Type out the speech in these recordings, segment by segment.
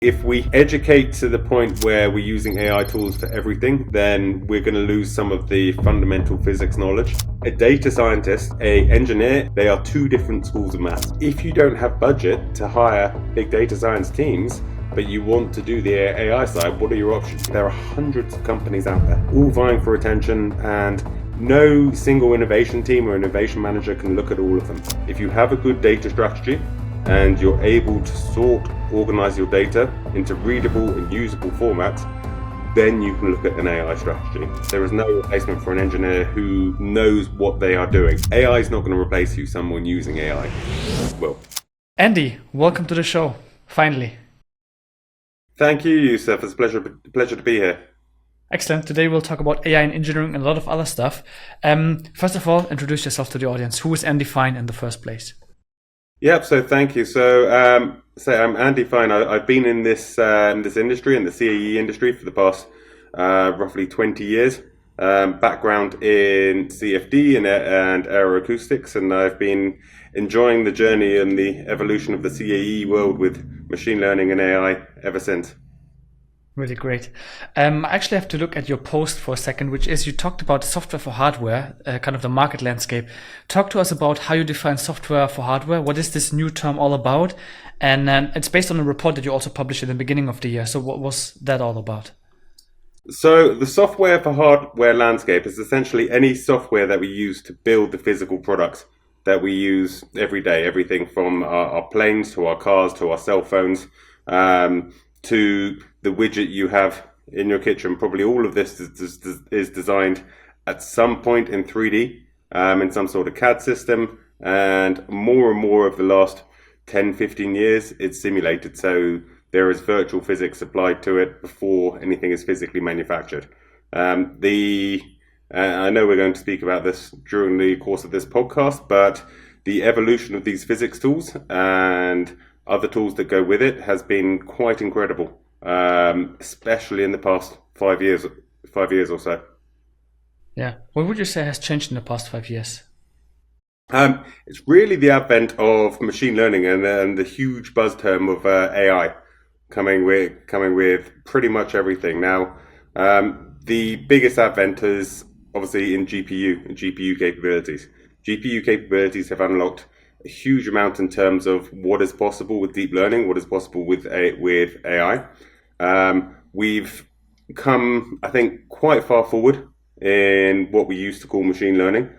If we educate to the point where we're using AI tools for everything, then we're going to lose some of the fundamental physics knowledge. A data scientist, an engineer, they are two different schools of maths. If you don't have budget to hire big data science teams, but you want to do the AI side, what are your options? There are hundreds of companies out there, all vying for attention, and no single innovation team or innovation manager can look at all of them. If you have a good data strategy, and you're able to organize your data into readable and usable formats, then you can look at an AI strategy. There is no replacement for an engineer who knows what they are doing. AI is not going to replace you, someone using AI will. Andy, welcome to the show, finally. Thank you, Youssef. It's a pleasure to be here. Excellent. Today we'll talk about AI and engineering and a lot of other stuff. First of all, introduce yourself to the audience. Who is Andy Fine in the first place? Yep. So thank you. So I'm Andy Fine. I've been in this industry, in the CAE industry, for the past roughly 20 years. Background in CFD and aeroacoustics, and I've been enjoying the journey and the evolution of the CAE world with machine learning and AI ever since. Really great. I actually have to look at your post for a second, which is you talked about software for hardware, kind of the market landscape. Talk to us about how you define software for hardware. What is this new term all about? And it's based on a report that you also published at the beginning of the year. So what was that all about? So the software for hardware landscape is essentially any software that we use to build the physical products that we use every day. Everything from our planes to our cars to our cell phones, to the widget you have in your kitchen. Probably all of this is designed at some point in 3D, in some sort of CAD system, and more of the last 10, 15 years, it's simulated. So there is virtual physics applied to it before anything is physically manufactured. I know we're going to speak about this during the course of this podcast, but the evolution of these physics tools and other tools that go with it has been quite incredible, especially in the past 5 years or so. Yeah. What would you say has changed in the past 5 years? It's really the advent of machine learning and the huge buzz term of AI coming with pretty much everything. Now, the biggest advent is obviously in GPU capabilities. GPU capabilities have unlocked a huge amount in terms of what is possible with deep learning, what is possible with AI. We've come, I think, quite far forward in what we used to call machine learning.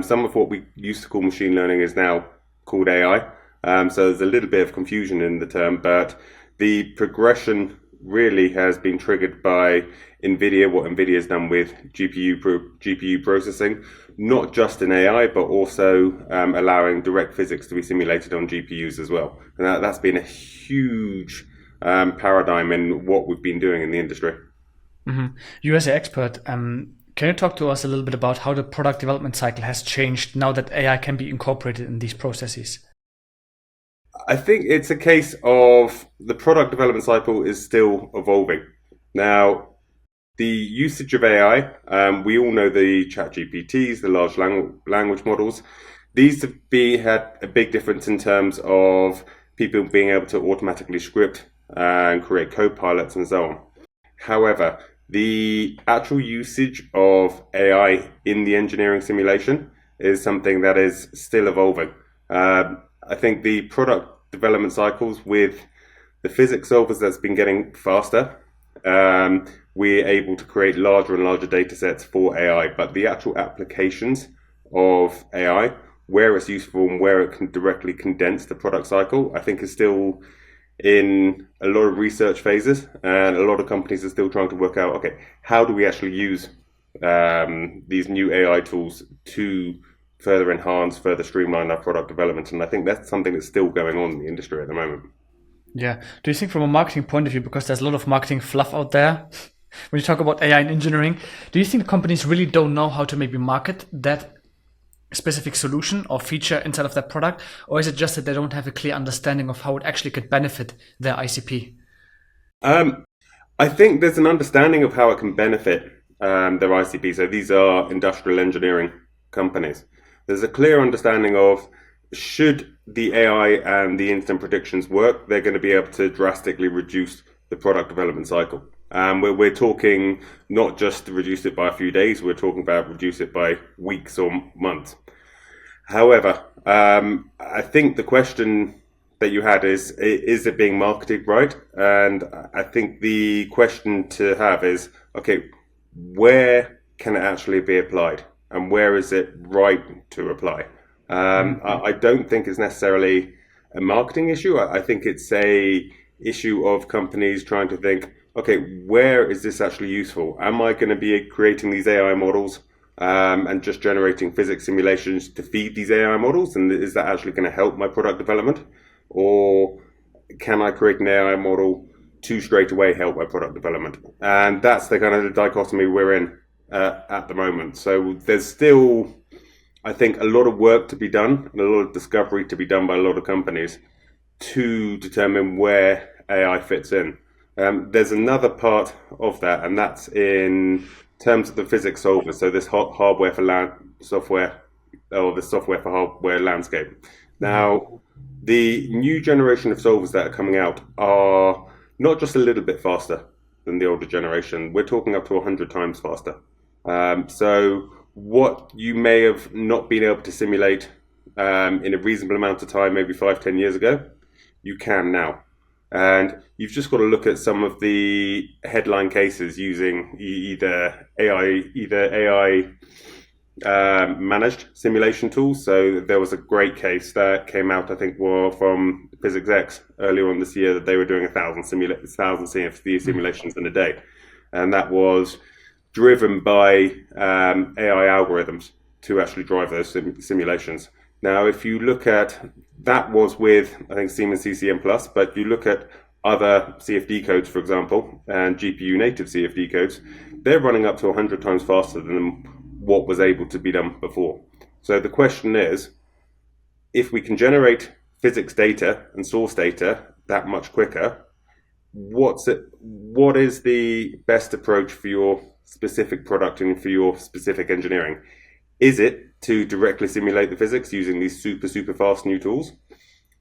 Some of what we used to call machine learning is now called AI. So there's a little bit of confusion in the term, but the progression really has been triggered by NVIDIA, what NVIDIA has done with GPU processing, not just in AI, but also allowing direct physics to be simulated on GPUs as well. And that's been a huge paradigm in what we've been doing in the industry. Mm-hmm. You as an expert, can you talk to us a little bit about how the product development cycle has changed now that AI can be incorporated in these processes? I think it's a case of the product development cycle is still evolving. Now, the usage of AI, we all know the ChatGPTs, the large language models. These have had a big difference in terms of people being able to automatically script and create co-pilots and so on. However, the actual usage of AI in the engineering simulation is something that is still evolving. I think the product development cycles with the physics solvers that's been getting faster, we're able to create larger and larger data sets for AI, but the actual applications of AI, where it's useful and where it can directly condense the product cycle, I think is still in a lot of research phases, and a lot of companies are still trying to work out, okay, how do we actually use these new AI tools to further enhance, further streamline our product development. And I think that's something that's still going on in the industry at the moment. Yeah. Do you think from a marketing point of view, because there's a lot of marketing fluff out there, when you talk about AI and engineering, do you think companies really don't know how to maybe market that specific solution or feature inside of their product? Or is it just that they don't have a clear understanding of how it actually could benefit their ICP? I think there's an understanding of how it can benefit their ICP. So these are industrial engineering companies. There's a clear understanding of should the AI and the instant predictions work, they're going to be able to drastically reduce the product development cycle. We're talking not just to reduce it by a few days, we're talking about reduce it by weeks or months. However, I think the question that you had is it being marketed right? And I think the question to have is, okay, where can it actually be applied? And where is it right to apply? I don't think it's necessarily a marketing issue. I think it's a issue of companies trying to think, okay, where is this actually useful? Am I going to be creating these AI models and just generating physics simulations to feed these AI models? And is that actually going to help my product development? Or can I create an AI model to straight away help my product development? And that's the kind of the dichotomy we're in at the moment. So there's still, I think, a lot of work to be done and a lot of discovery to be done by a lot of companies to determine where AI fits in. There's another part of that, and that's in terms of the physics solver. So this hardware for software, or the software for hardware landscape. Now, the new generation of solvers that are coming out are not just a little bit faster than the older generation. We're talking up to 100 times faster. So what you may have not been able to simulate in a reasonable amount of time, maybe 5, 10 years ago, you can now. And you've just got to look at some of the headline cases using either AI managed simulation tools. So there was a great case that came out, I think, from Physics X earlier on this year, that they were doing 1,000 CFD simulations in a day, and that was driven by AI algorithms to actually drive those simulations. Now, if you look at that, was with, I think, Siemens CCM Plus, but you look at other CFD codes, for example, and GPU native CFD codes, they're running up to 100 times faster than what was able to be done before. So the question is, if we can generate physics data and source data that much quicker, what is the best approach for your specific product and for your specific engineering? Is it to directly simulate the physics using these super fast new tools?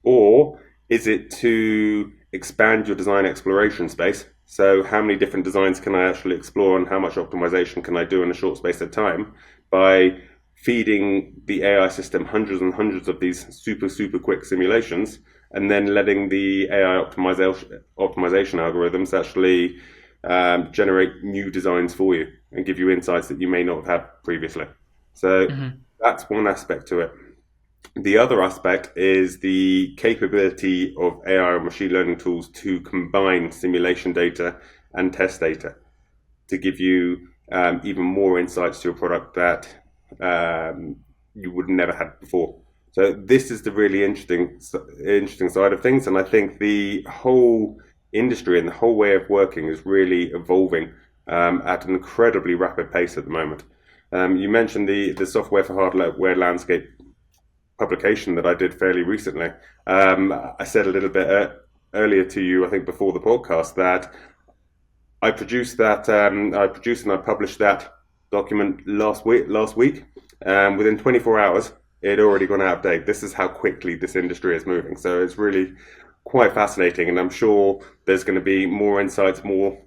Or is it to expand your design exploration space? So how many different designs can I actually explore, and how much optimization can I do in a short space of time by feeding the AI system hundreds and hundreds of these super quick simulations, and then letting the AI optimization algorithms actually generate new designs for you and give you insights that you may not have had previously. So that's one aspect to it. The other aspect is the capability of AI and machine learning tools to combine simulation data and test data to give you even more insights to your product that you would never had before. So this is the really interesting side of things, and I think the whole industry and the whole way of working is really evolving at an incredibly rapid pace at the moment. You mentioned the software for hardware landscape publication that I did fairly recently. I said a little bit earlier to you, I think before the podcast, that I produced and I published that document last week. Within 24 hours, it had already gone out of date. This is how quickly this industry is moving. So it's really quite fascinating, and I'm sure there's going to be more insights, more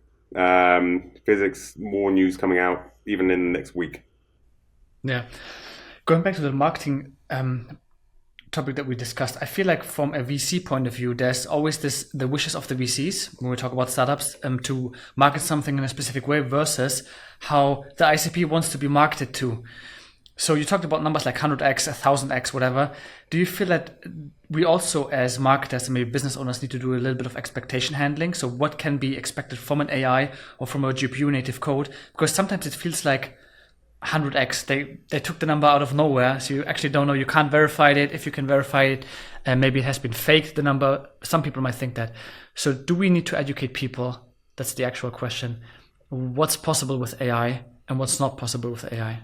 physics, more news coming out even in the next week. Yeah. Going back to the marketing topic that we discussed, I feel like from a VC point of view, there's always the wishes of the VCs when we talk about startups to market something in a specific way versus how the ICP wants to be marketed to. So you talked about numbers like 100x, 1000x, whatever. Do you feel that we also, as marketers and maybe business owners, need to do a little bit of expectation handling? So what can be expected from an AI or from a GPU native code? Because sometimes it feels like 100x, they took the number out of nowhere, so you actually don't know, you can't verify it. If you can verify it, maybe it has been faked, the number. Some people might think that. So do we need to educate people? That's the actual question. What's possible with AI and what's not possible with AI?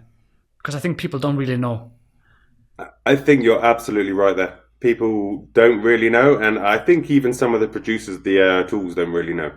Because I think people don't really know. I think you're absolutely right there. People don't really know, and I think even some of the producers of the tools don't really know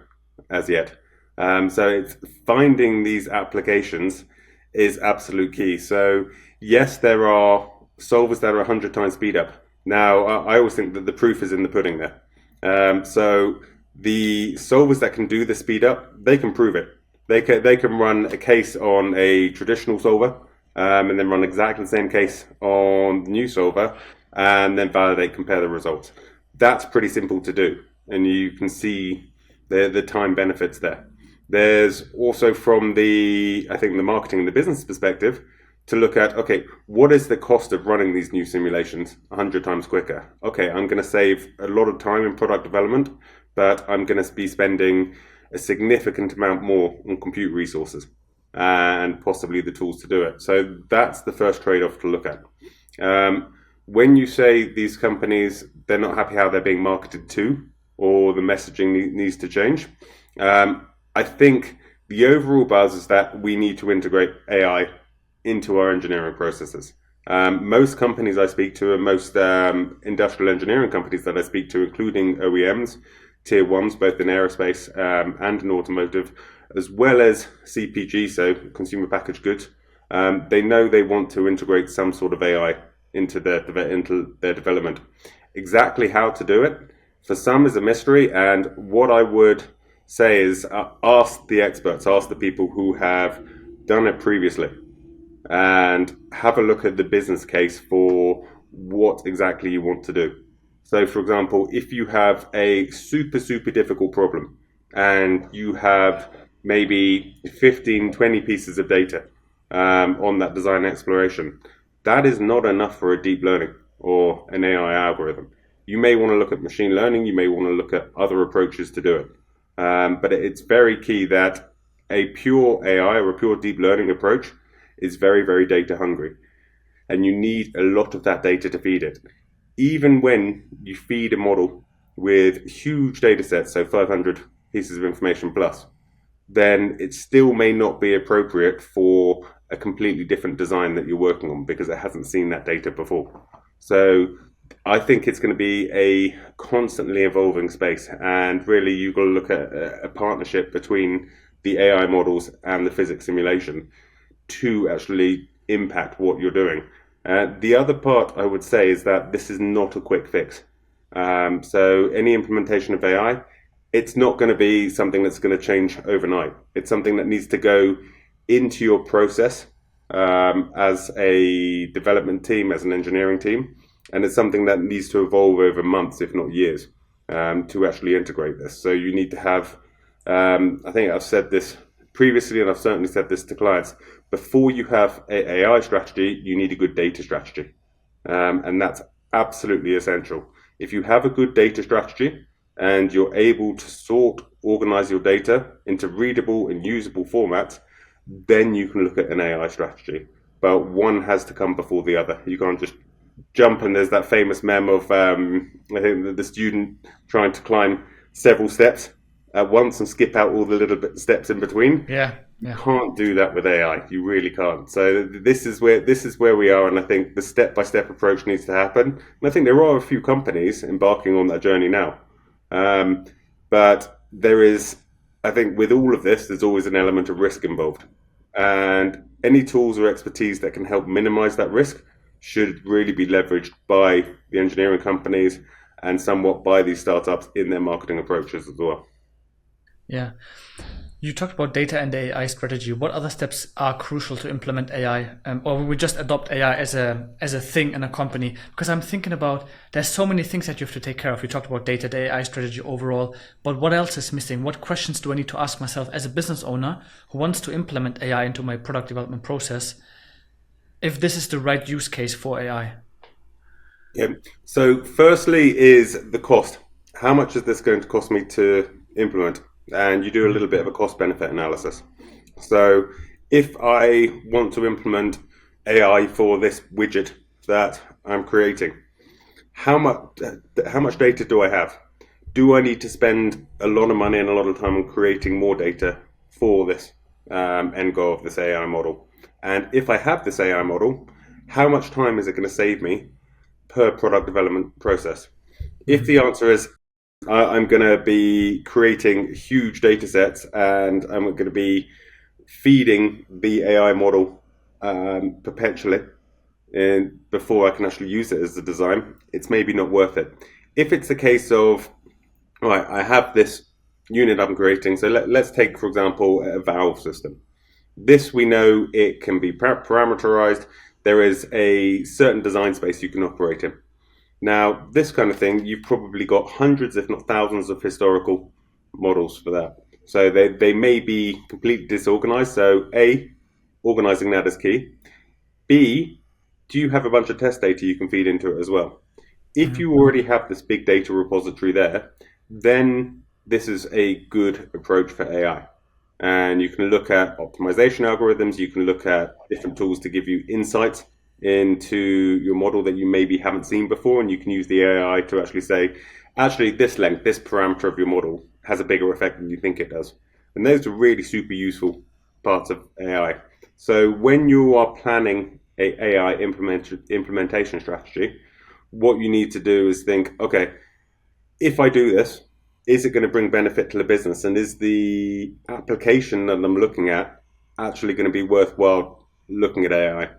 as yet. So it's finding these applications is absolute key. So yes, there are solvers that are 100 times speed up. Now, I always think that the proof is in the pudding there. So the solvers that can do the speed up, they can prove it. They can run a case on a traditional solver, and then run exactly the same case on the new solver, and then validate, compare the results. That's pretty simple to do, and you can see the time benefits there. There's also from the, I think, the marketing and the business perspective, to look at, okay, what is the cost of running these new simulations 100 times quicker? Okay, I'm going to save a lot of time in product development, but I'm going to be spending a significant amount more on compute resources and possibly the tools to do it. So that's the first trade-off to look at. When you say these companies, they're not happy how they're being marketed to, or the messaging needs to change, I think the overall buzz is that we need to integrate AI into our engineering processes. Most companies I speak to, and most industrial engineering companies that I speak to, including OEMs, tier ones, both in aerospace and in automotive, as well as CPG, so consumer packaged goods, they know they want to integrate some sort of AI into their development. Exactly how to do it, for some, is a mystery. And what I would say is ask the experts, ask the people who have done it previously, and have a look at the business case for what exactly you want to do. So, for example, if you have a super difficult problem and you have maybe 15, 20 pieces of data on that design exploration, that is not enough for a deep learning or an AI algorithm. You may want to look at machine learning, you may want to look at other approaches to do it. But it's very key that a pure AI or a pure deep learning approach is very data hungry. And you need a lot of that data to feed it. Even when you feed a model with huge data sets, so 500 pieces of information plus, then it still may not be appropriate for a completely different design that you're working on because it hasn't seen that data before. So I think it's going to be a constantly evolving space, and really you've got to look at a partnership between the AI models and the physics simulation to actually impact what you're doing. The other part I would say is that this is not a quick fix. So any implementation of AI, it's not going to be something that's going to change overnight. It's something that needs to go into your process as a development team, as an engineering team, and it's something that needs to evolve over months, if not years, to actually integrate this. So you need to have, I think I've said this previously, and I've certainly said this to clients, before you have an AI strategy, you need a good data strategy. And that's absolutely essential. If you have a good data strategy and you're able to organize your data into readable and usable formats, then you can look at an AI strategy. But one has to come before the other. You can't just jump, and there's that famous meme of I think the student trying to climb several steps at once and skip out all the little steps in between. Yeah. You can't do that with AI. You really can't. So this is where we are, and I think the step-by-step approach needs to happen. And I think there are a few companies embarking on that journey now. But there is, I think, with all of this, there's always an element of risk involved, and any tools or expertise that can help minimize that risk should really be leveraged by the engineering companies and somewhat by these startups in their marketing approaches as well. Yeah. You talked about data and the AI strategy. What other steps are crucial to implement AI, or will we just adopt AI as a thing in a company? Because I'm thinking about, there's so many things that you have to take care of. You talked about data, the AI strategy overall, but what else is missing? What questions do I need to ask myself as a business owner who wants to implement AI into my product development process, if this is the right use case for AI? Yeah. So firstly is the cost. How much is this going to cost me to implement? And you do a little bit of a cost benefit analysis. So if I want to implement AI for this widget that I'm creating, how much data do I have? Do I need to spend a lot of money and a lot of time on creating more data for this end goal of this AI model? And if I have this AI model, how much time is it going to save me per product development process? If the answer is I'm going to be creating huge data sets and I'm going to be feeding the AI model perpetually, and before I can actually use it as a design, it's maybe not worth it. If it's a case of, right, I have this unit I'm creating, so let's take, for example, a valve system. This we know it can be parameterized. There is a certain design space you can operate in. Now, this kind of thing, you've probably got hundreds, if not thousands, of historical models for that. So they may be completely disorganized. So, A, organizing that is key. B, do you have a bunch of test data you can feed into it as well? If Mhm. you already have this big data repository there, then this is a good approach for AI. And you can look at optimization algorithms, you can look at different tools to give you insights into your model that you maybe haven't seen before, and you can use the AI to actually say, actually, this length, this parameter of your model has a bigger effect than you think it does. And those are really super useful parts of AI. So when you are planning a AI implementation strategy, what you need to do is think, okay, if I do this, is it going to bring benefit to the business? And is the application that I'm looking at actually going to be worthwhile looking at AI?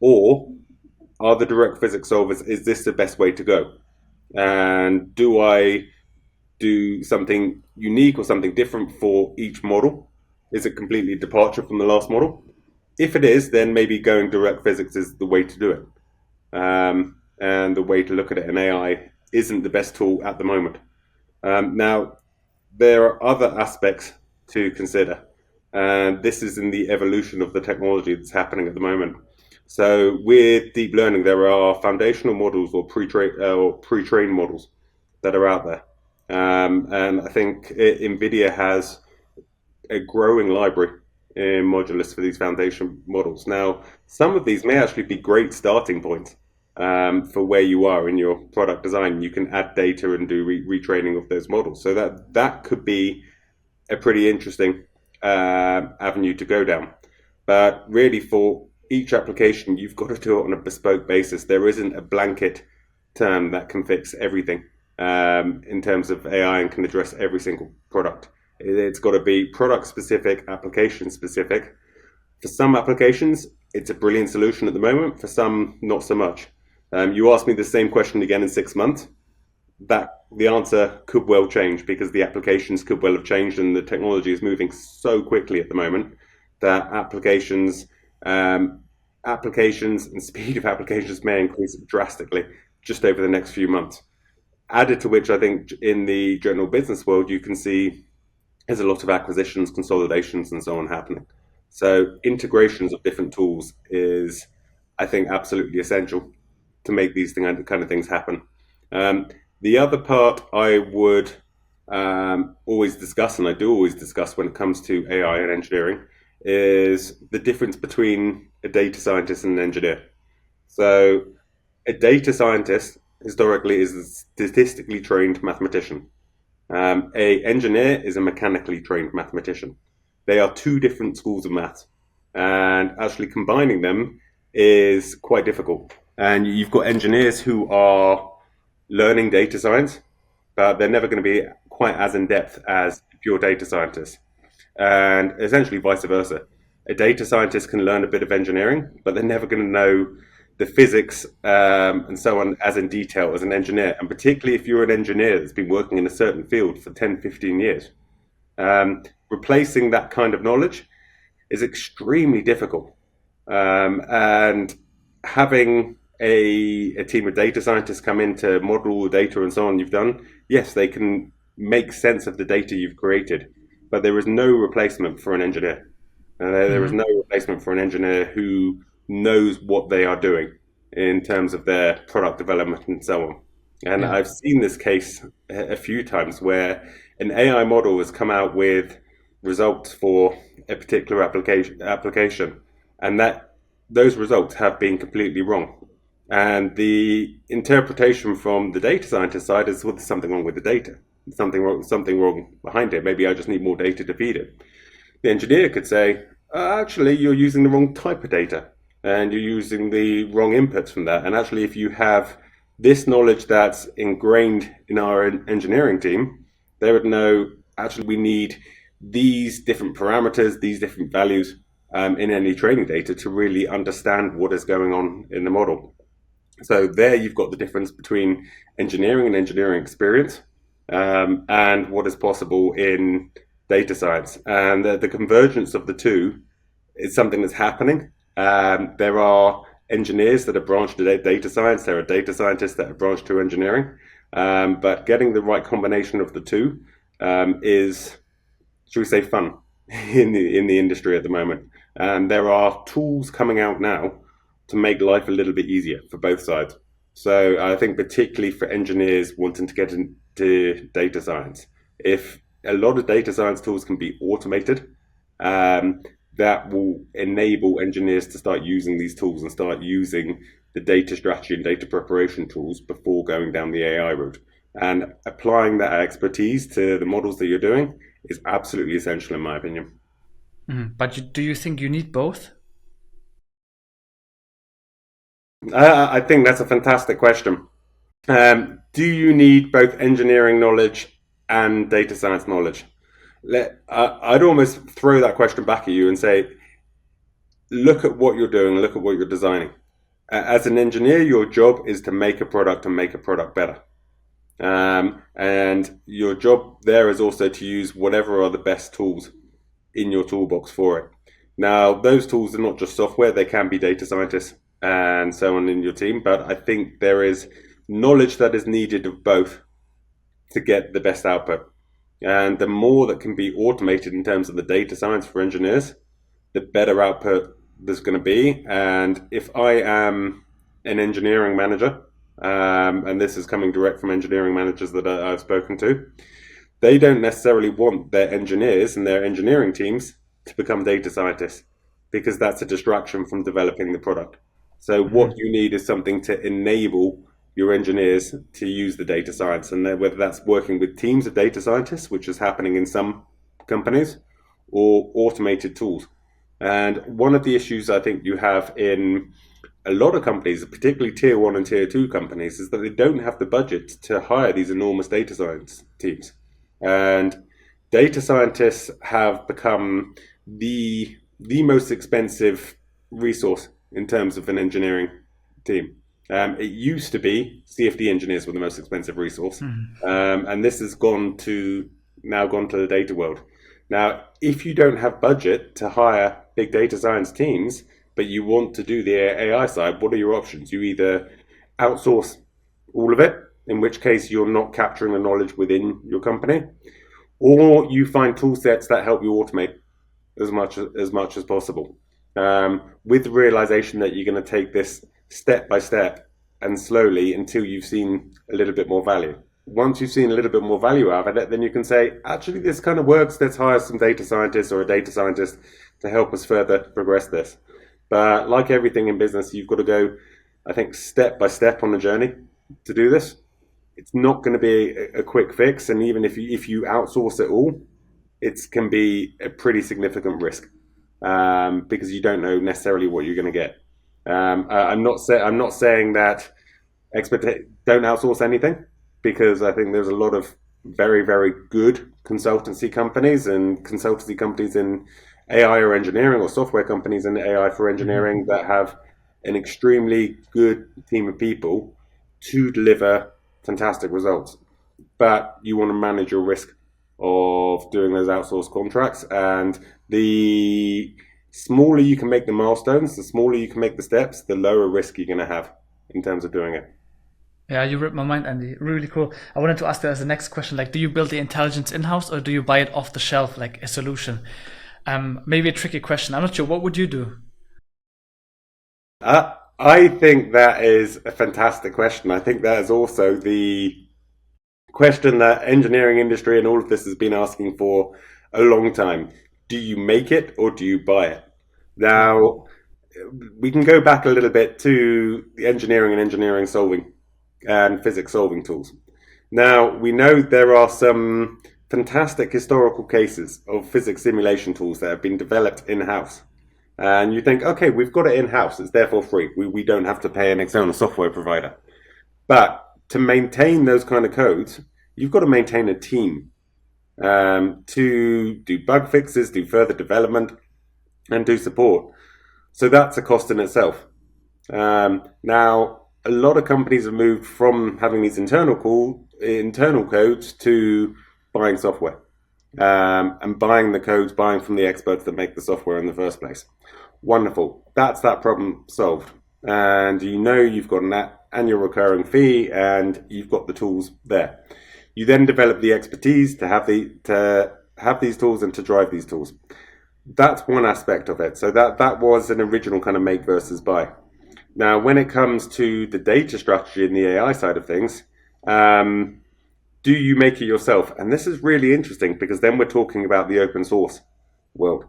Or are the direct physics solvers, is this the best way to go? And do I do something unique or something different for each model? Is it completely departure from the last model? If it is, then maybe going direct physics is the way to do it. And the way to look at it in AI isn't the best tool at the moment. Now, there are other aspects to consider, and this is in the evolution of the technology that's happening at the moment. So, with deep learning, there are foundational models or pre-trained models that are out there, and I think NVIDIA has a growing library in modulus for these foundation models. Now, some of these may actually be great starting points for where you are in your product design. You can add data and do retraining of those models. So that could be a pretty interesting avenue to go down. But really, for each application, you've got to do it on a bespoke basis. There isn't a blanket term that can fix everything in terms of AI and can address every single product. It's got to be product specific, application specific. For some applications, it's a brilliant solution at the moment. For some, not so much. You ask me the same question again in 6 months, that the answer could well change because the applications could well have changed and the technology is moving so quickly at the moment that applications and speed of applications may increase drastically just over the next few months. Added to which, I think in the general business world, you can see there's a lot of acquisitions, consolidations, and so on happening. So integrations of different tools is, I think, absolutely essential to make these kind of things happen. Um, the other part I would always discuss, and I do always discuss when it comes to AI and engineering, is the difference between a data scientist and an engineer. So a data scientist historically is a statistically trained mathematician. A engineer is a mechanically trained mathematician. They are two different schools of maths, and actually combining them is quite difficult. And you've got engineers who are learning data science, but they're never going to be quite as in depth as pure data scientists. And essentially vice versa. A data scientist can learn a bit of engineering, but they're never going to know the physics and so on as in detail as an engineer. And particularly if you're an engineer that's been working in a certain field for 10, 15 years, replacing that kind of knowledge is extremely difficult. And having a team of data scientists come in to model all the data and so on you've done, yes, they can make sense of the data you've created, but there is no replacement for an engineer. There is Mhm. no replacement for an engineer who knows what they are doing in terms of their product development and so on. And Yeah. I've seen this case a few times where an AI model has come out with results for a particular application, and that those results have been completely wrong. And the interpretation from the data scientist side is, well, there's something wrong with the data. Something wrong behind it. Maybe I just need more data to feed it. The engineer could say, actually, you're using the wrong type of data and you're using the wrong inputs from that. And actually, if you have this knowledge that's ingrained in our engineering team, they would know actually we need these different parameters, these different values. in any training data to really understand what is going on in the model. So there you've got the difference between engineering and engineering experience, and what is possible in data science. And the convergence of the two is something that's happening. There are engineers that are branched to data science. There are data scientists that are branched to engineering. But getting the right combination of the two is, should we say, fun in the industry at the moment. And there are tools coming out now to make life a little bit easier for both sides. So I think particularly for engineers wanting to get into data science, if a lot of data science tools can be automated, that will enable engineers to start using these tools and start using the data strategy and data preparation tools before going down the AI route. And applying that expertise to the models that you're doing is absolutely essential, in my opinion. But do you think you need both? I think that's a fantastic question. Do you need both engineering knowledge and data science knowledge? I'd almost throw that question back at you and say, look at what you're doing, look at what you're designing. As an engineer, your job is to make a product and make a product better. And your job there is also to use whatever are the best tools in your toolbox for it. Now, those tools are not just software, they can be data scientists and so on in your team, but I think there is knowledge that is needed of both to get the best output. And the more that can be automated in terms of the data science for engineers, the better output there's going to be. And if I am an engineering manager, and this is coming direct from engineering managers that I've spoken to, they don't necessarily want their engineers and their engineering teams to become data scientists because that's a distraction from developing the product. So what you need is something to enable your engineers to use the data science, and whether that's working with teams of data scientists, which is happening in some companies, or automated tools. And one of the issues I think you have in a lot of companies, particularly tier one and tier two companies, is that they don't have the budget to hire these enormous data science teams. And data scientists have become the most expensive resource in terms of an engineering team. It used to be CFD engineers were the most expensive resource, and this has gone to the data world. Now, if you don't have budget to hire big data science teams, but you want to do the AI side, what are your options? You either outsource all of it, in which case you're not capturing the knowledge within your company, or you find tool sets that help you automate as much as possible, with the realization that you're going to take this step by step and slowly until you've seen a little bit more value. Once you've seen a little bit more value out of it, then you can say, actually, this kind of works. Let's hire some data scientists or a data scientist to help us further progress this. But like everything in business, you've got to go, I think, step by step on the journey to do this. It's not going to be a quick fix. And even if you outsource it all, it can be a pretty significant risk, because you don't know necessarily what you're going to get. I'm not saying that don't outsource anything, because I think there's a lot of very, very good consultancy companies in AI or engineering, or software companies in AI for engineering that have an extremely good team of people to deliver fantastic results. But you want to manage your risk of doing those outsourced contracts, and the smaller you can make the milestones, the smaller you can make the steps, the lower risk you're going to have in terms of doing it. Yeah, you read my mind, Andy. Really cool. I wanted to ask that as the next question. Like, do you build the intelligence in-house or do you buy it off the shelf, like a solution? Maybe a tricky question. I'm not sure. What would you do? I think that is a fantastic question. I think that is also the question that engineering industry and all of this has been asking for a long time. Do you make it or do you buy it? Now, we can go back a little bit to the engineering solving and physics solving tools. Now, we know there are some fantastic historical cases of physics simulation tools that have been developed in-house. And you think, okay, we've got it in-house, it's therefore free. We don't have to pay an external software provider. But to maintain those kind of codes, you've got to maintain a team to do bug fixes, do further development. and do support. So that's a cost in itself. Now, a lot of companies have moved from having these internal codes to buying software, and buying the codes, buying from the experts that make the software in the first place. Wonderful. That's that problem solved. And you know you've got an annual recurring fee and you've got the tools there. You then develop the expertise to have these tools and to drive these tools. That's one aspect of it. So that was an original kind of make versus buy. Now, when it comes to the data strategy and the AI side of things, do you make it yourself? And this is really interesting because then we're talking about the open source world.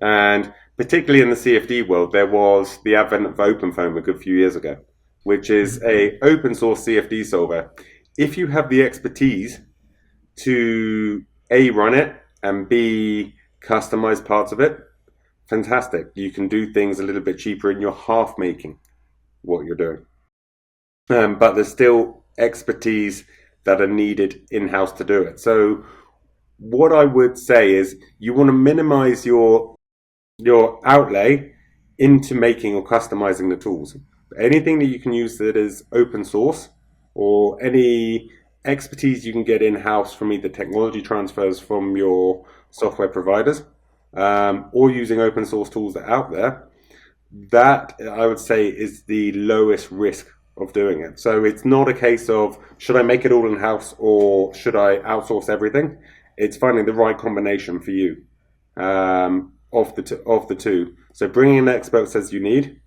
And particularly in the CFD world, there was the advent of OpenFOAM a good few years ago, which is a open source CFD solver. If you have the expertise to A, run it, and B, customize parts of it, fantastic. You can do things a little bit cheaper and you're half making what you're doing. But there's still expertise that are needed in-house to do it. So what I would say is you want to minimize your outlay into making or customizing the tools. Anything that you can use that is open source, or any expertise you can get in-house from either technology transfers from your software providers, or using open source tools that are out there, that I would say is the lowest risk of doing it. So it's not a case of should I make it all in-house or should I outsource everything? It's finding the right combination for you, of the two. So bringing in experts as you need,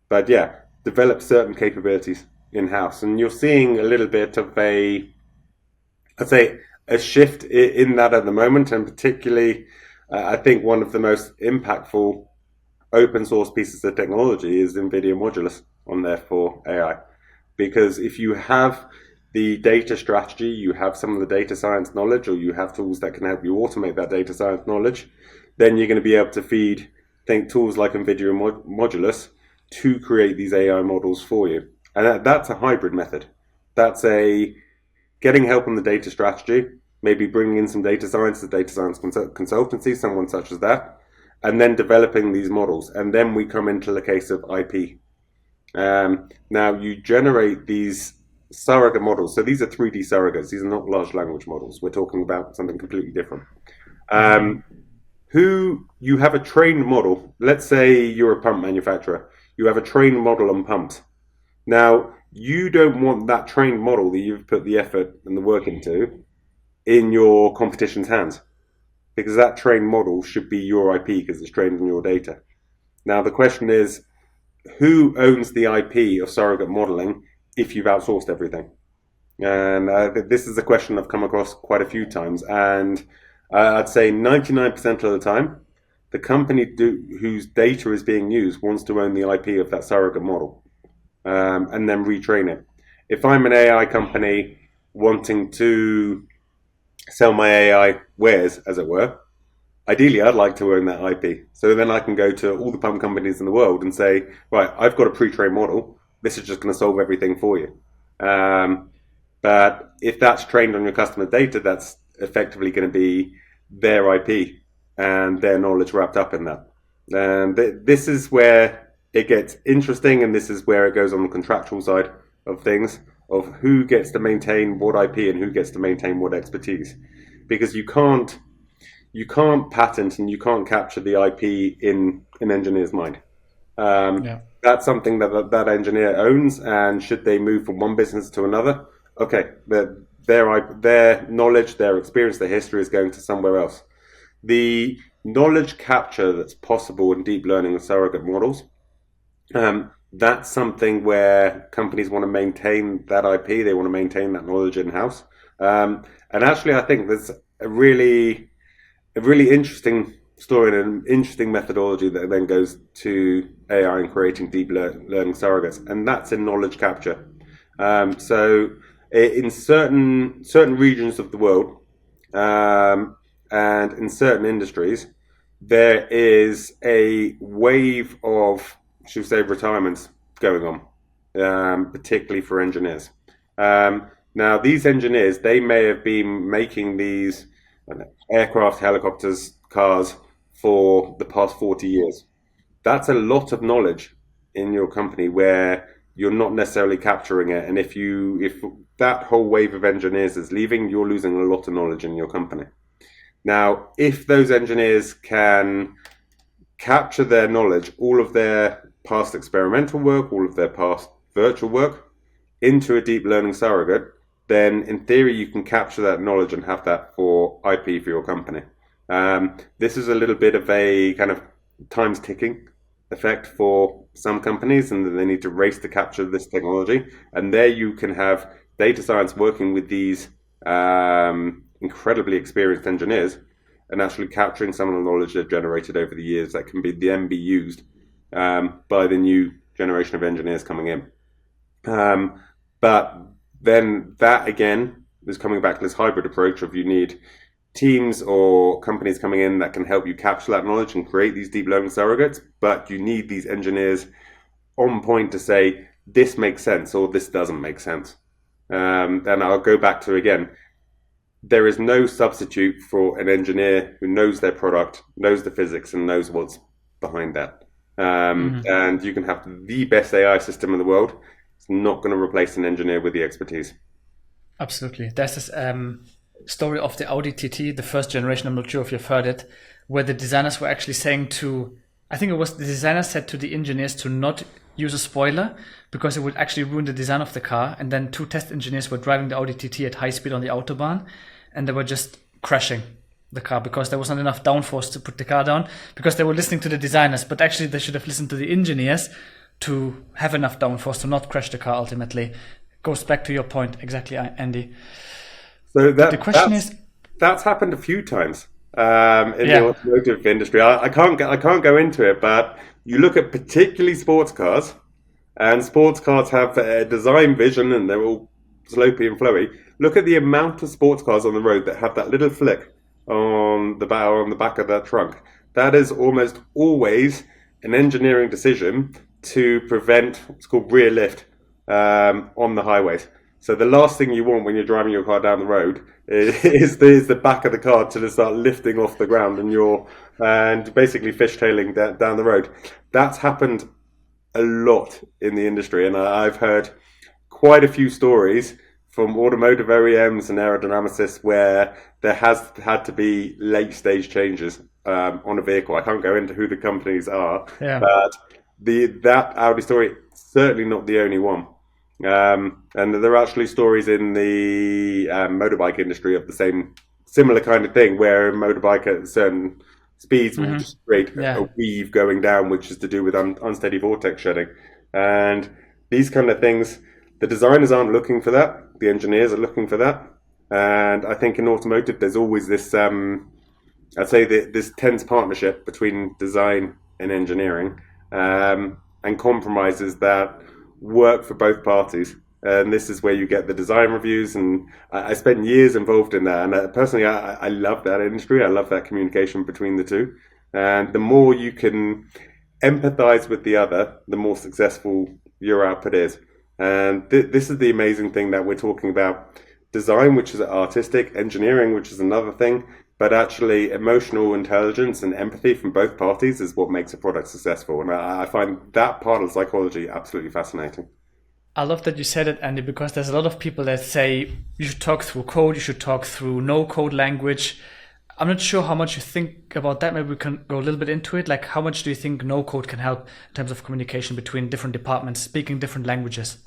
but yeah, develop certain capabilities in-house. And you're seeing a little bit of I'd say, a shift in that at the moment, and particularly, I think one of the most impactful open source pieces of technology is NVIDIA Modulus on there for AI. Because if you have the data strategy, you have some of the data science knowledge, or you have tools that can help you automate that data science knowledge, then you're going to be able to feed, tools like NVIDIA Modulus to create these AI models for you. And that's a hybrid method. That's a getting help on the data strategy, maybe bringing in some data science, the data science consultancy, someone such as that, and then developing these models. And then we come into the case of IP. Now you generate these surrogate models. So these are 3D surrogates. These are not large language models. We're talking about something completely different. Who you have a trained model. Let's say you're a pump manufacturer. You have a trained model on pumps. Now, you don't want that trained model that you've put the effort and the work into in your competition's hands, because that trained model should be your IP because it's trained on your data. Now, the question is, who owns the IP of surrogate modeling if you've outsourced everything? And this is a question I've come across quite a few times, and I'd say 99% of the time, the company whose data is being used wants to own the IP of that surrogate model, and then retrain it. If I'm an AI company wanting to sell my AI wares, as it were, ideally I'd like to own that IP. So then I can go to all the pump companies in the world and say, right, I've got a pre-trained model. This is just going to solve everything for you. But if that's trained on your customer data, that's effectively going to be their IP and their knowledge wrapped up in that. And this is where it gets interesting, and this is where it goes on the contractual side of things, of who gets to maintain what IP and who gets to maintain what expertise. Because you can't patent and you can't capture the IP in an engineer's mind. Yeah. That's something that engineer owns, and should they move from one business to another, okay, their knowledge, their experience, their history is going to somewhere else. The knowledge capture that's possible in deep learning and surrogate models, that's something where companies want to maintain that IP, they want to maintain that knowledge in-house. And actually, I think there's a really interesting story and an interesting methodology that then goes to AI and creating deep learning surrogates, and that's in knowledge capture. So in certain regions of the world, and in certain industries, there is a wave of, should we say, retirements going on, particularly for engineers. Now, these engineers, they may have been making these aircraft, helicopters, cars for the past 40 years. That's a lot of knowledge in your company where you're not necessarily capturing it. And if that whole wave of engineers is leaving, you're losing a lot of knowledge in your company. Now, if those engineers can capture their knowledge, all of their past experimental work, all of their past virtual work, into a deep learning surrogate, then in theory you can capture that knowledge and have that for IP for your company. This is a little bit of a kind of times ticking effect for some companies, and they need to race to capture this technology. And there you can have data science working with these incredibly experienced engineers and actually capturing some of the knowledge they've generated over the years that can then be used by the new generation of engineers coming in. But then that again is coming back to this hybrid approach of you need teams or companies coming in that can help you capture that knowledge and create these deep learning surrogates, but you need these engineers on point to say this makes sense or this doesn't make sense. And I'll go back to again, there is no substitute for an engineer who knows their product, knows the physics, and knows what's behind that. And you can have the best AI system in the world. It's not going to replace an engineer with the expertise. Absolutely. There's this story of the Audi TT, the first generation, I'm not sure if you've heard it, where the designers were actually saying I think it was the designer said to the engineers to not use a spoiler because it would actually ruin the design of the car. And then 2 test engineers were driving the Audi TT at high speed on the Autobahn, and they were just crashing the car because there was not enough downforce to put the car down because they were listening to the designers, but actually they should have listened to the engineers to have enough downforce to not crash the car ultimately. Goes back to your point exactly, Andy. So The question is, that's happened a few times in the automotive industry. I can't go into it, but you look at particularly sports cars, and sports cars have a design vision, and they're all slopey and flowy. Look at the amount of sports cars on the road that have that little flick on the back of that trunk. That is almost always an engineering decision to prevent what's called rear lift on the highways. So the last thing you want when you're driving your car down the road is the back of the car to start lifting off the ground and basically fishtailing down the road. That's happened a lot in the industry, and I've heard quite a few stories from automotive OEMs and aerodynamicists where there has had to be late stage changes on a vehicle. I can't go into who the companies are, but that Audi story certainly not the only one. And there are actually stories in the motorbike industry of the similar kind of thing, where a motorbike at certain speeds will just create a weave going down, which is to do with unsteady vortex shedding. And these kind of things, the designers aren't looking for that. The engineers are looking for that. And I think in automotive, there's always this, I'd say this tense partnership between design and engineering, and compromises that work for both parties. And this is where you get the design reviews, and I spent years involved in that. And personally, I love that industry. I love that communication between the two. And the more you can empathize with the other, the more successful your output is. And this is the amazing thing that we're talking about. Design, which is artistic, engineering, which is another thing, but actually emotional intelligence and empathy from both parties is what makes a product successful. And I find that part of psychology absolutely fascinating. I love that you said it, Andy, because there's a lot of people that say you should talk through code, you should talk through no code language. I'm not sure how much you think about that. Maybe we can go a little bit into it. Like, how much do you think no code can help in terms of communication between different departments, speaking different languages?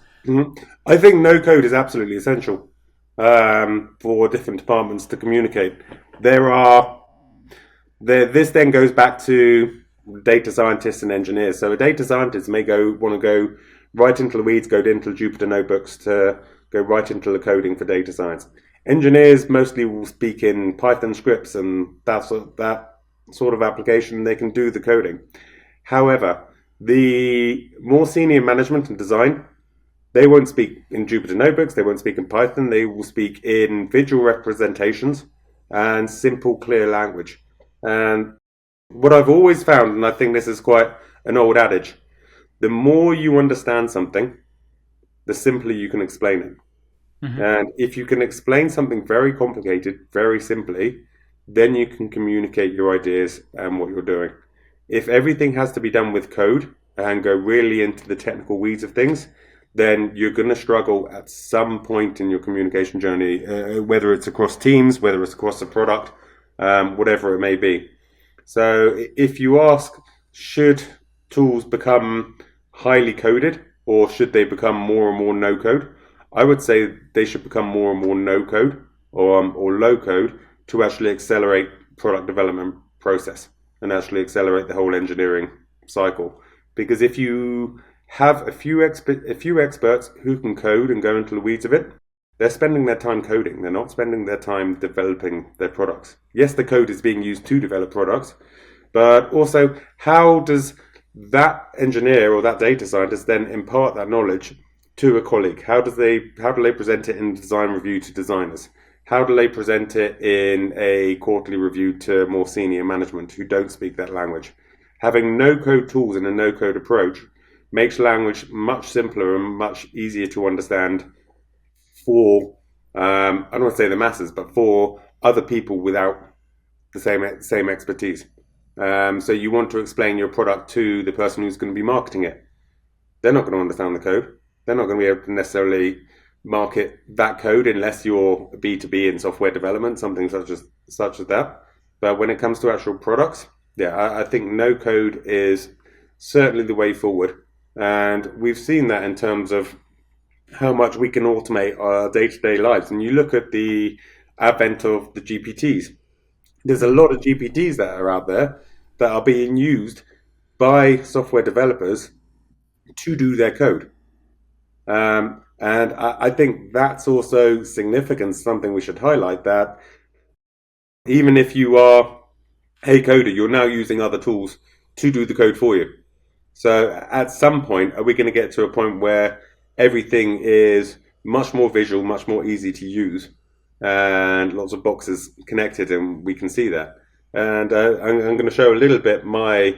I think no code is absolutely essential for different departments to communicate. This then goes back to data scientists and engineers. So a data scientist may want to go right into the weeds, go into Jupyter notebooks to go right into the coding for data science. Engineers mostly will speak in Python scripts and that sort of application. They can do the coding. However, the more senior management and design, they won't speak in Jupyter notebooks, they won't speak in Python, they will speak in visual representations and simple, clear language. And what I've always found, and I think this is quite an old adage, the more you understand something, the simpler you can explain it. And if you can explain something very complicated, very simply, then you can communicate your ideas and what you're doing. If everything has to be done with code and go really into the technical weeds of things, then you're going to struggle at some point in your communication journey, whether it's across teams, whether it's across a product, whatever it may be. So if you ask, should tools become highly coded or should they become more and more no code? I would say they should become more and more no code or low code to actually accelerate product development process and actually accelerate the whole engineering cycle. Because if you have a few experts who can code and go into the weeds of it, they're spending their time coding. They're not spending their time developing their products. Yes, the code is being used to develop products, but also how does that engineer or that data scientist then impart that knowledge to a colleague? How do they present it in design review to designers? How do they present it in a quarterly review to more senior management who don't speak that language? Having no code tools and a no code approach makes language much simpler and much easier to understand for I don't want to say the masses, but for other people without the same expertise. So you want to explain your product to the person who's going to be marketing it. They're not going to understand the code. They're not going to be able to necessarily market that code unless you're B2B in software development, something such as that. But when it comes to actual products, yeah, I think no code is certainly the way forward. And we've seen that in terms of how much we can automate our day-to-day lives. And you look at the advent of the GPTs. There's a lot of GPTs that are out there that are being used by software developers to do their code. And I think that's also significant, something we should highlight, that even if you are a coder, you're now using other tools to do the code for you. So at some point, are we going to get to a point where everything is much more visual, much more easy to use, and lots of boxes connected, and we can see that? And I'm going to show a little bit my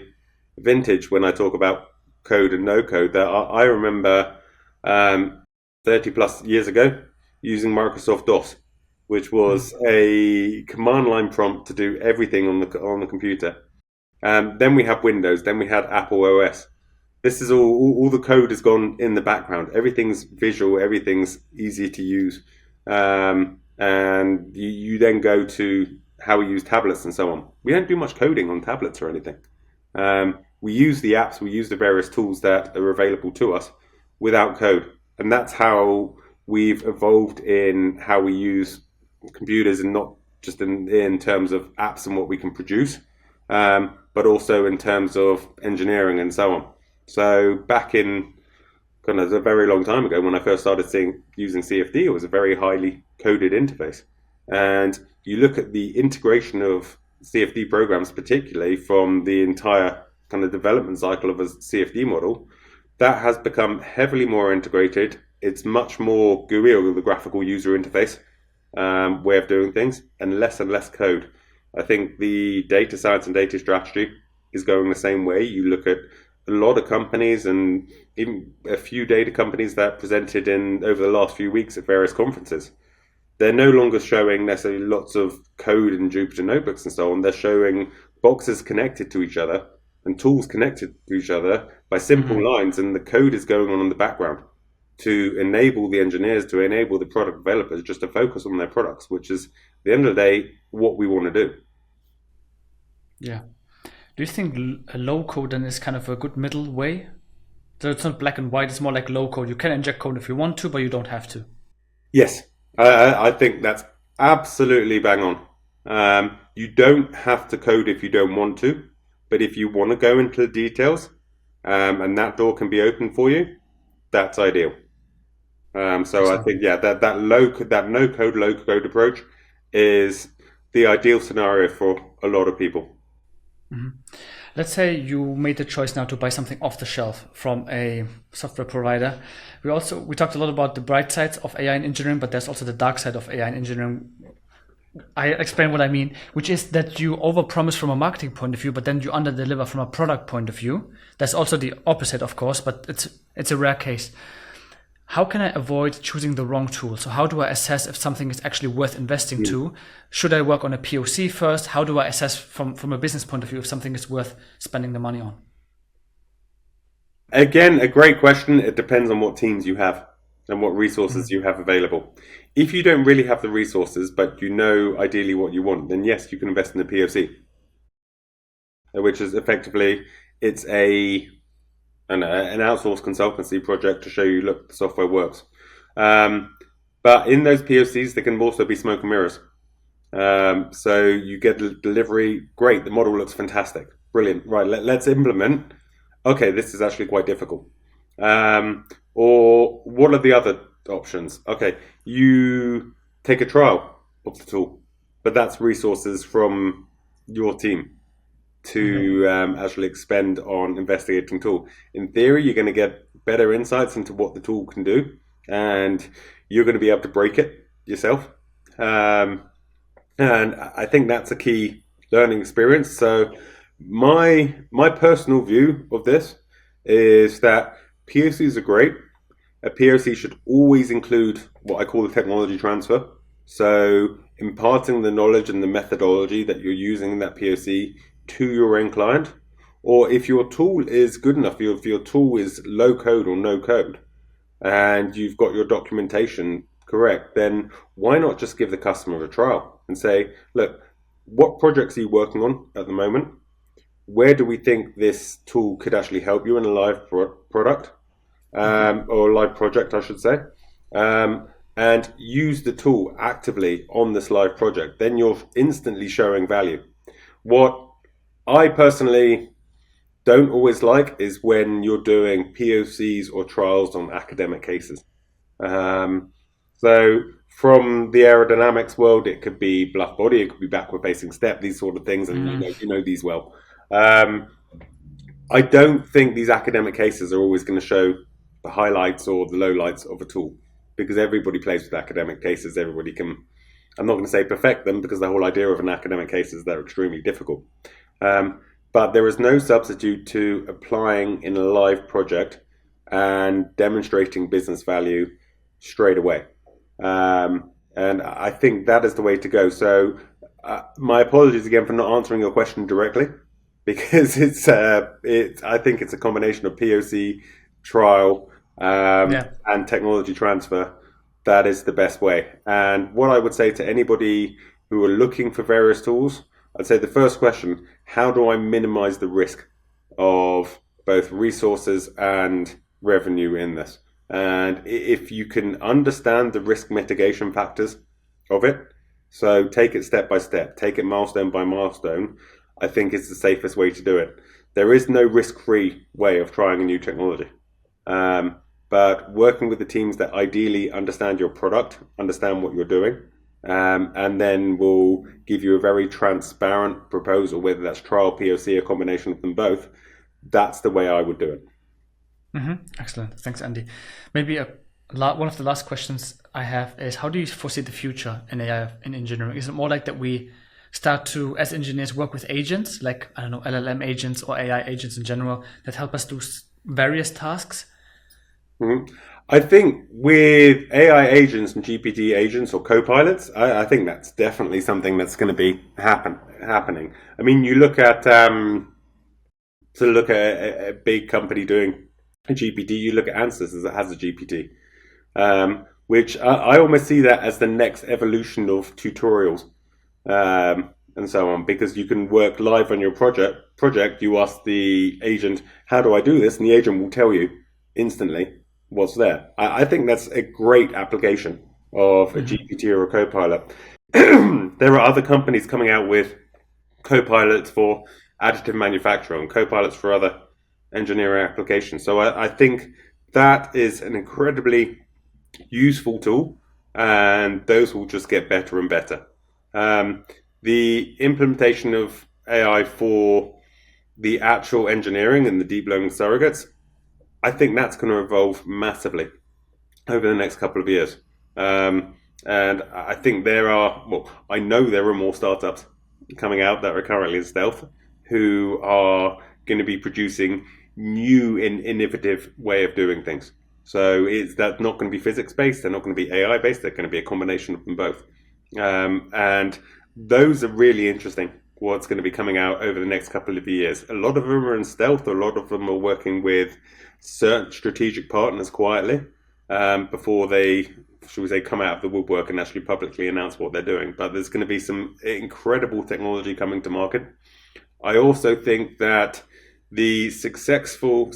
vintage when I talk about code and no code. That I remember 30 plus years ago using Microsoft DOS, which was a command line prompt to do everything on the computer. Then we have Windows, then we had Apple OS. This is all the code has gone in the background. Everything's visual, everything's easy to use. And you then go to how we use tablets and so on. We don't do much coding on tablets or anything. We use the apps, we use the various tools that are available to us without code. And that's how we've evolved in how we use computers, and not just in terms of apps and what we can produce, but also in terms of engineering and so on. So back in kind of a very long time ago, when I first started using CFD, it was a very highly coded interface. And you look at the integration of CFD programs, particularly from the entire kind of development cycle of a CFD model, that has become heavily more integrated. It's much more GUI, or the graphical user interface way of doing things, and less code. I think the data science and data strategy is going the same way. You look at a lot of companies, and even a few data companies that presented in over the last few weeks at various conferences. They're no longer showing necessarily lots of code in Jupyter notebooks and so on. They're showing boxes connected to each other and tools connected to each other by simple lines, and the code is going on in the background to enable the engineers, to enable the product developers just to focus on their products, which is, at the end of the day, what we want to do. Yeah. Do you think a low code then is kind of a good middle way? So it's not black and white, it's more like low code. You can inject code if you want to, but you don't have to. Yes, I think that's absolutely bang on. You don't have to code if you don't want to, but if you want to go into the details, and that door can be open for you, that's ideal. So I think, yeah, that no code, low code approach is the ideal scenario for a lot of people. Let's say you made the choice now to buy something off the shelf from a software provider. We talked a lot about the bright sides of AI in engineering, but there's also the dark side of AI in engineering. I explain what I mean, which is that you overpromise from a marketing point of view, but then you underdeliver from a product point of view. There's also the opposite, of course, but it's a rare case. how can I avoid choosing the wrong tool? So how do I assess if something is actually worth investing to? Should I work on a POC first? How do I assess from a business point of view if something is worth spending the money on? Again, a great question. It depends on what teams you have and what resources you have available. If you don't really have the resources, but you know ideally what you want, then yes, you can invest in the POC, which is effectively it's an outsourced consultancy project to show you, look, the software works. But in those POCs, there can also be smoke and mirrors. So you get the delivery, great, the model looks fantastic, brilliant. Right, let's implement. Okay, this is actually quite difficult. Or what are the other options? Okay, you take a trial of the tool, but that's resources from your team to actually expend on investigating tool. In theory, you're going to get better insights into what the tool can do, and you're going to be able to break it yourself. And I think that's a key learning experience. So my personal view of this is that POCs are great. A POC should always include what I call the technology transfer. So imparting the knowledge and the methodology that you're using in that POC to your end client. Or if your tool is good enough, if your tool is low code or no code, and you've got your documentation correct, then why not just give the customer a trial and say, look, what projects are you working on at the moment? Where do we think this tool could actually help you in a live product or a live project, I should say? And use the tool actively on this live project. Then you're instantly showing value. What I personally don't always like is when you're doing POCs or trials on academic cases. So from the aerodynamics world, it could be bluff body, it could be backward facing step, these sort of things, and you know these well. I don't think these academic cases are always going to show the highlights or the lowlights of a tool, because everybody plays with academic cases. Everybody can, I'm not going to say perfect them, because the whole idea of an academic case is they're extremely difficult. But there is no substitute to applying in a live project and demonstrating business value straight away. And I think that is the way to go. So my apologies again for not answering your question directly, because I think it's a combination of POC, trial, and technology transfer. That is the best way. And what I would say to anybody who are looking for various tools, I'd say the first question, how do I minimize the risk of both resources and revenue in this? And if you can understand the risk mitigation factors of it, so take it step by step, take it milestone by milestone, I think it's the safest way to do it. There is no risk-free way of trying a new technology. But working with the teams that ideally understand your product, understand what you're doing, and then will give you a very transparent proposal, whether that's trial, POC, a combination of them both, that's the way I would do it. Excellent. Thanks, Andy. Maybe one of the last questions I have is, how do you foresee the future in AI in engineering? Is it more like that we start to, as engineers, work with agents, like, I don't know, LLM agents or AI agents in general, that help us do various tasks? I think with AI agents and GPT agents or co-pilots, I think that's definitely something that's going to be happening. I mean, you look at a big company doing a GPT, you look at Answers as it has a GPT, which I almost see that as the next evolution of tutorials and so on, because you can work live on your project. You ask the agent, how do I do this? And the agent will tell you instantly what's there. I think that's a great application of a GPT or a co-pilot. There are other companies coming out with co-pilots for additive manufacturing, co-pilots for other engineering applications. So I think that is an incredibly useful tool, and those will just get better and better. The implementation of AI for the actual engineering and the deep learning surrogates, I think that's going to evolve massively over the next couple of years. And I think I know there are more startups coming out that are currently in stealth who are going to be producing new and innovative way of doing things. So that's not going to be physics based. They're not going to be AI based. They're going to be a combination of them both. And those are really interesting. What's going to be coming out over the next couple of years? A lot of them are in stealth. A lot of them are working with certain strategic partners quietly before they, should we say, come out of the woodwork and actually publicly announce what they're doing. But there's going to be some incredible technology coming to market. I also think that the successful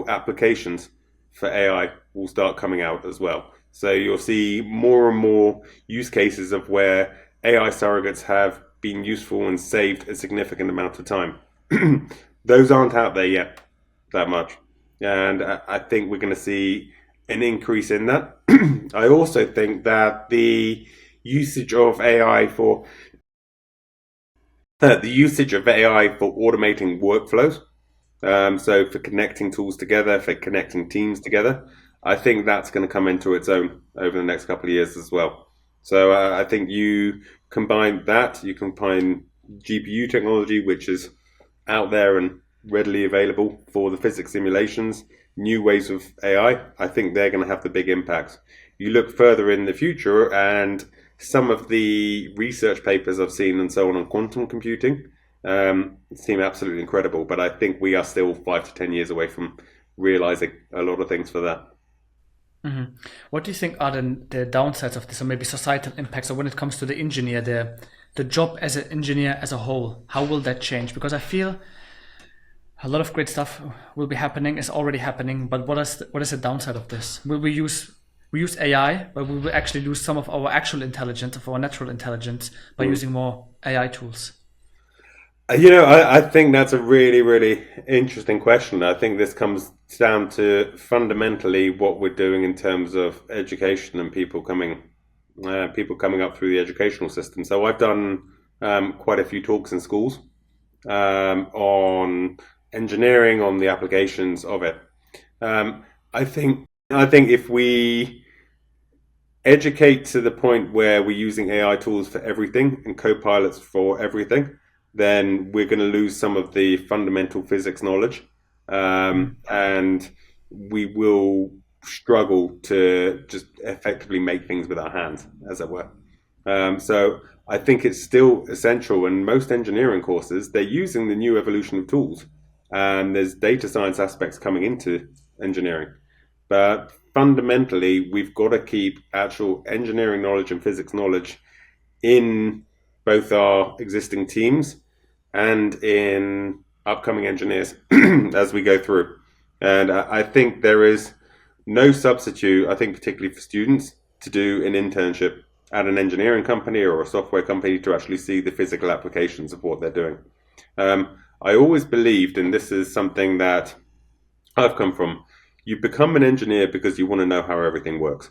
applications for AI will start coming out as well. So you'll see more and more use cases of where AI surrogates have been useful and saved a significant amount of time. Those aren't out there yet that much. And I think we're going to see an increase in that. I also think that the usage of AI for automating workflows, so for connecting tools together, for connecting teams together, I think that's going to come into its own over the next couple of years as well. So I think you combine GPU technology, which is out there and readily available for the physics simulations, new ways of AI. I think they're going to have the big impacts. You look further in the future, and some of the research papers I've seen and so on quantum computing seem absolutely incredible. But I think we are still 5 to 10 years away from realizing a lot of things for that. What do you think are the downsides of this, or maybe societal impacts, or when it comes to the engineer, the job as an engineer as a whole? How will that change? Because I feel a lot of great stuff will be happening, is already happening. But what is the downside of this? Will we use AI, but we will actually lose some of our actual intelligence, of our natural intelligence, by using more AI tools? I think that's a really, really interesting question. I think this comes down to fundamentally what we're doing in terms of education and people coming up through the educational system. So I've done quite a few talks in schools on engineering, on the applications of it. I think if we educate to the point where we're using AI tools for everything and co-pilots for everything, then we're going to lose some of the fundamental physics knowledge, and we will struggle to just effectively make things with our hands, as it were. So I think it's still essential, and most engineering courses, they're using the new evolution of tools, and there's data science aspects coming into engineering. But fundamentally, we've got to keep actual engineering knowledge and physics knowledge in both our existing teams and in upcoming engineers as we go through. And I think there is no substitute, I think particularly for students, to do an internship at an engineering company or a software company to actually see the physical applications of what they're doing. I always believed, and this is something that I've come from, you become an engineer because you want to know how everything works.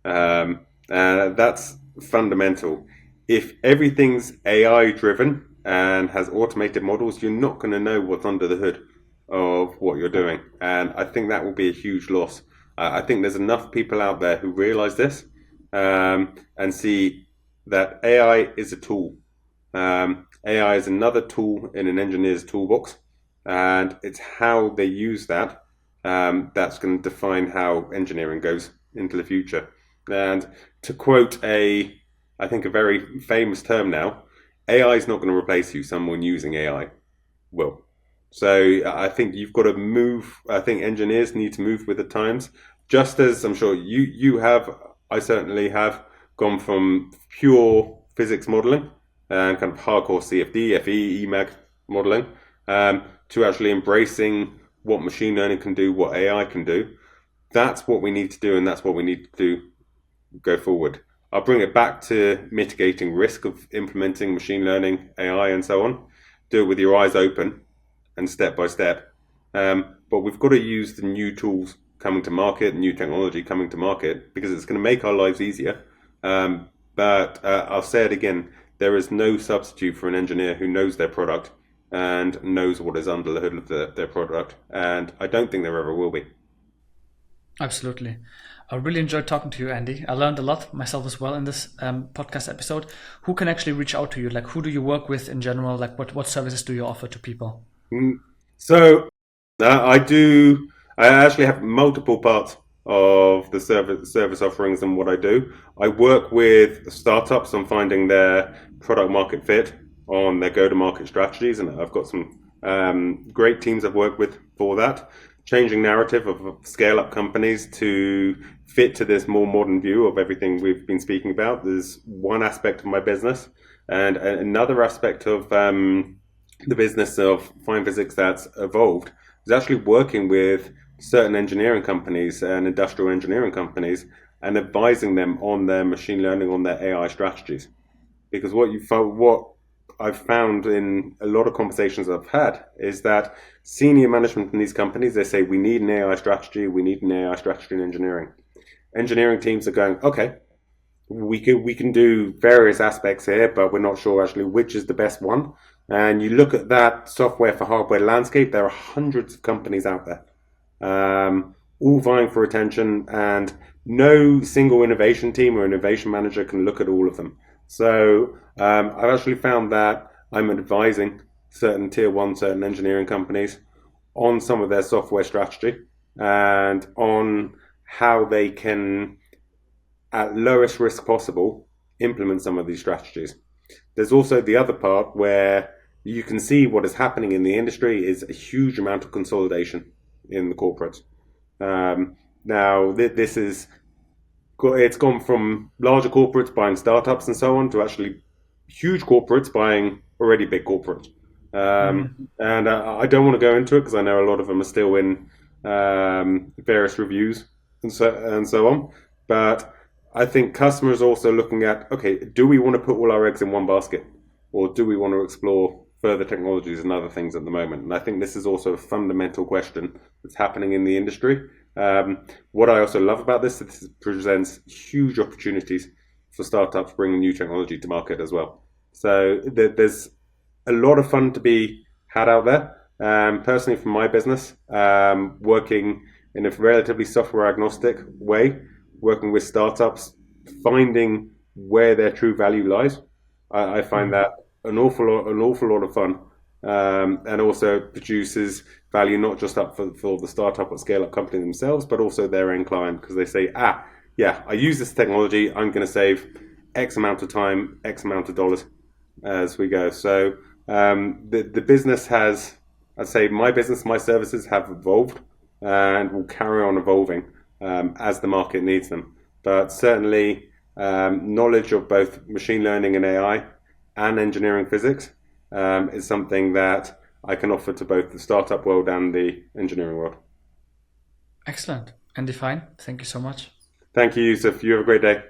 That's fundamental. If everything's AI driven and has automated models, you're not going to know what's under the hood of what you're doing. And I think that will be a huge loss. I think there's enough people out there who realize this and see that AI is a tool. AI is another tool in an engineer's toolbox, and it's how they use that that's going to define how engineering goes into the future. And to quote I think a very famous term now, AI is not going to replace you. Someone using AI will. So I think you've got to move. I think engineers need to move with the times, just as I'm sure you have. I certainly have gone from pure physics modeling and kind of hardcore CFD, FE, EMAG modeling to actually embracing what machine learning can do, what AI can do. That's what we need to do, and that's what we need to do go forward. I'll bring it back to mitigating risk of implementing machine learning, AI, and so on. Do it with your eyes open and step by step. But we've got to use the new tools coming to market, new technology coming to market, because it's going to make our lives easier. But I'll say it again, there is no substitute for an engineer who knows their product and knows what is under the hood of their product. And I don't think there ever will be. Absolutely. I really enjoyed talking to you, Andy. I learned a lot myself as well in this podcast episode. Who can actually reach out to you? Like, who do you work with in general? Like, what services do you offer to people? So I actually have multiple parts of the service offerings and what I do. I work with startups on finding their product market fit on their go-to-market strategies, and I've got some great teams I've worked with for that. Changing narrative of scale-up companies to fit to this more modern view of everything we've been speaking about. There's one aspect of my business, and another aspect of the business of fine physics that's evolved is actually working with certain engineering companies and industrial engineering companies and advising them on their machine learning, on their AI strategies. Because what I've found in a lot of conversations I've had is that senior management in these companies, they say we need an AI strategy, we need an AI strategy in engineering. Engineering teams are going, okay, we can do various aspects here, but we're not sure actually which is the best one. And you look at that software for hardware landscape, there are hundreds of companies out there, all vying for attention, and no single innovation team or innovation manager can look at all of them. So I've actually found that I'm advising certain tier one, certain engineering companies on some of their software strategy and on how they can, at lowest risk possible, implement some of these strategies. There's also the other part where you can see what is happening in the industry is a huge amount of consolidation in the corporates. Now, this is it's gone from larger corporates buying startups and so on to actually huge corporates buying already big corporates. And I don't want to go into it because I know a lot of them are still in various reviews and so on. But I think customers are also looking at, okay, do we want to put all our eggs in one basket, or do we want to explore further technologies and other things at the moment? And I think this is also a fundamental question that's happening in the industry. What I also love about this is it presents huge opportunities for startups bringing new technology to market as well. So there's a lot of fun to be had out there. Personally, from my business, working in a relatively software agnostic way, working with startups, finding where their true value lies. I find that an awful lot of fun, and also produces value not just up for the startup or scale up company themselves, but also their end client, because they say, yeah, I use this technology, I'm going to save X amount of time, X amount of dollars as we go. So the business has, I'd say, my business, my services have evolved and will carry on evolving as the market needs them. But certainly, knowledge of both machine learning and AI and engineering physics is something that I can offer to both the startup world and the engineering world. Excellent and define. Thank you so much. Thank you, Yusuf. You have a great day.